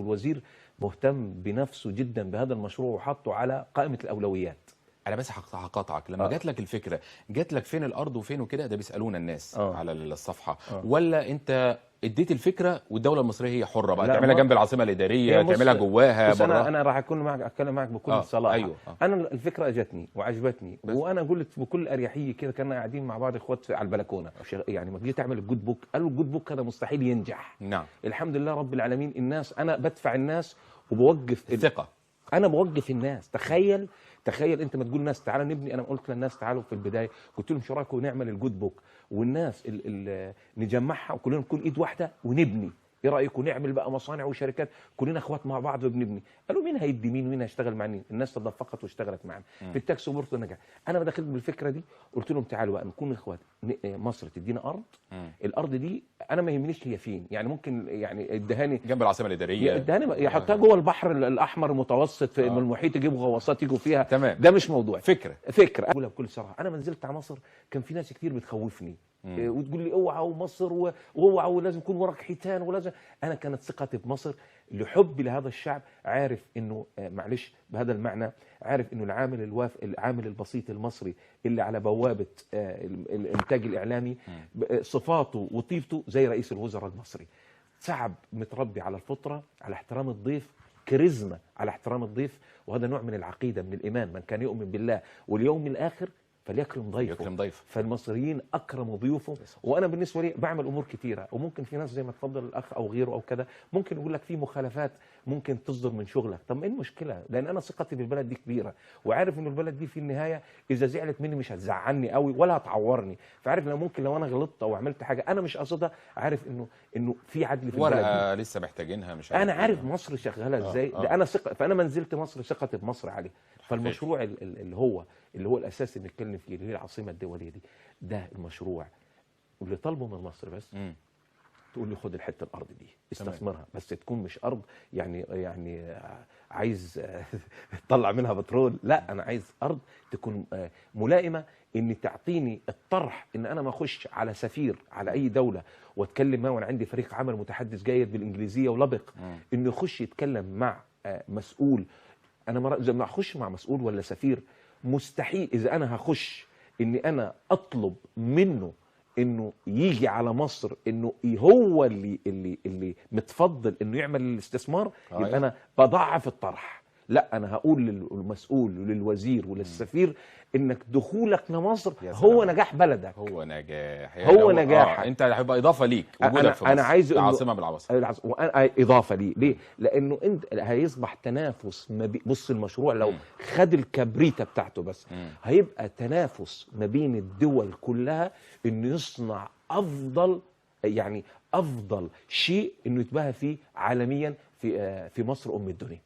الوزير مهتم بنفسه جدا بهذا المشروع وحطه على قائمة الأولويات. انا بس هقاطعك، لما جات لك الفكره جات لك فين الارض وفين وكده؟ ده بيسالونا الناس على الصفحه، ولا انت اديت الفكره والدوله المصريه هي حره بقى تعملها جنب العاصمه الاداريه، تعملها جواها بره؟ انا راح اتكلم معك بكل صراحه. أيوه. انا الفكره اجتني وعجبتني، وانا قلت بكل اريحيه كده، كنا قاعدين مع بعض اخوات على البلكونه، يعني ما جيت تعمل الجود بوك قالوا الجود بوك هذا مستحيل ينجح. نعم. الحمد لله رب العالمين، الناس انا بدفع الناس وبوقف الثقه، انا بوقف الناس. تخيل انت ما تقول الناس تعالوا نبني، انا قلت للناس تعالوا في البدايه قلت لهم شراكه ونعمل الجود بوك والناس نجمعها وكلنا نكون ايد واحده ونبني. ايه رايكم نعمل بقى مصانع وشركات كلنا اخوات مع بعض وبنبني؟ قالوا مين هيدي مين ومين هيشتغل مع مين؟ الناس تدفقت واشتغلت معانا في التاكسي وبورتو نجح. انا دخلت بالفكره دي قلت لهم تعالوا بقى نكون اخوات، مصر تدينا ارض، الارض دي انا ما يهمنيش هي فين، يعني ممكن يعني ادهاني جنب العاصمه الاداريه، ادهاني يحطها جوه البحر الاحمر المتوسط في المحيط، يجيبوا غواصات يجوا فيها. تمام. ده مش موضوع، فكره اقولها بكل صراحه. انا ما نزلت على مصر كان في ناس كتير بتخوفني وتقول لي اوعى ومصر واوعى ولازم يكون وراك حيتان ولازم. انا كانت ثقتي بمصر لحبي لهذا الشعب، عارف انه معلش بهذا المعنى، عارف انه العامل البسيط المصري اللي على بوابه الانتاج الاعلامي صفاته وطيبته زي رئيس الوزراء المصري. شعب متربي على الفطره، على احترام الضيف، كاريزما على احترام الضيف، وهذا نوع من العقيده من الايمان. من كان يؤمن بالله واليوم الاخر فليكرم ضيفه. فالمصريين اكرموا ضيوفهم. وانا بالنسبه لي بعمل امور كثيره، وممكن في ناس زي ما تفضل الاخ او غيره او كذا ممكن يقول لك في مخالفات ممكن تصدر من شغلك. طب ايه المشكله؟ لان انا ثقتي بالبلد دي كبيره، وعارف ان البلد دي في النهايه اذا زعلت مني مش هتزعلني قوي ولا هتعورني. فعارف لو انا غلطت او عملت حاجه انا مش قصدها، عارف انه في عدل في البلد دي. ورقه لسه محتاجينها، مش انا عارف مصر شغاله ازاي. ده انا فانا ما نزلت مصر ثقتي بمصر عاليه. فالمشروع اللي هو الاساس اللي بنتكلم فيه اللي هي العاصمه الدوليه دي، ده المشروع واللي طالبه من مصر بس تقول لي خد الحته الارض دي استثمرها، بس تكون مش ارض يعني عايز تطلع منها بترول، لا انا عايز ارض تكون ملائمه ان تعطيني الطرح ان انا ما اخش على سفير على اي دوله واتكلم معه وانا عندي فريق عمل متحدث جيد بالانجليزيه ولبق انه يخش يتكلم مع مسؤول. انا ما اخش مع مسؤول ولا سفير، مستحيل اذا انا هخش اني انا اطلب منه انه يجي على مصر انه هو اللي متفضل انه يعمل الاستثمار، يبقى انا بضعف الطرح. لا انا هقول للمسؤول وللوزير وللسفير انك دخولك لمصر هو نجاح بلدك، هو نجاح نجاحك. انت هيبقى اضافه ليك وجودك في مصر. انا عايز العاصمه بالعواصم، وانا اضافه ليه؟ لانه انت هيصبح تنافس بص المشروع لو خد الكبريته بتاعته بس هيبقى تنافس ما بين الدول كلها انه يصنع افضل شيء انه يتباهى فيه عالميا في مصر ام الدنيا.